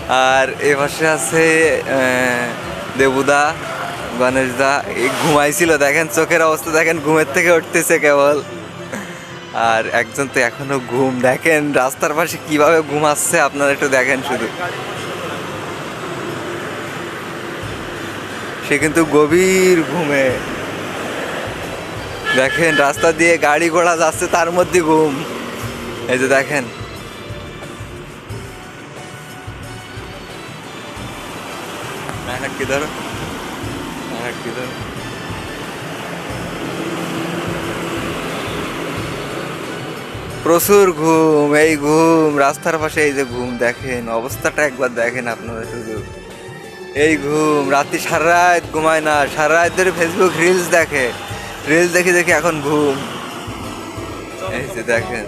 আর এ পাশে আছে দেবুদা, গণেশদা। এই ঘুমাইছিল, দেখেন চোখের অবস্থা দেখেন, ঘুমের থেকে উঠতেছে কেবল। আর একজন তো এখনো ঘুম, দেখেন রাস্তার পাশে কিভাবে ঘুমাচ্ছে, আপনারা একটু দেখেন শুধু। সে কিন্তু গভীর ঘুমে, দেখেন রাস্তা দিয়ে গাড়ি ঘোড়া যাচ্ছে তার মধ্যে ঘুম। এই যে দেখেন, কিধর কিধর প্রচুর ঘুম, এই ঘুম রাস্তার পাশে, এই যে ঘুম, দেখেন অবস্থাটা একবার দেখেন আপনারা শুধু। এই ঘুম, রাত্রি সারা রাত ঘুমায় না, সারা রাত ধরে ফেসবুক রিলস দেখে, রিলস দেখে দেখে এখন ঘুম। এই যে দেখেন।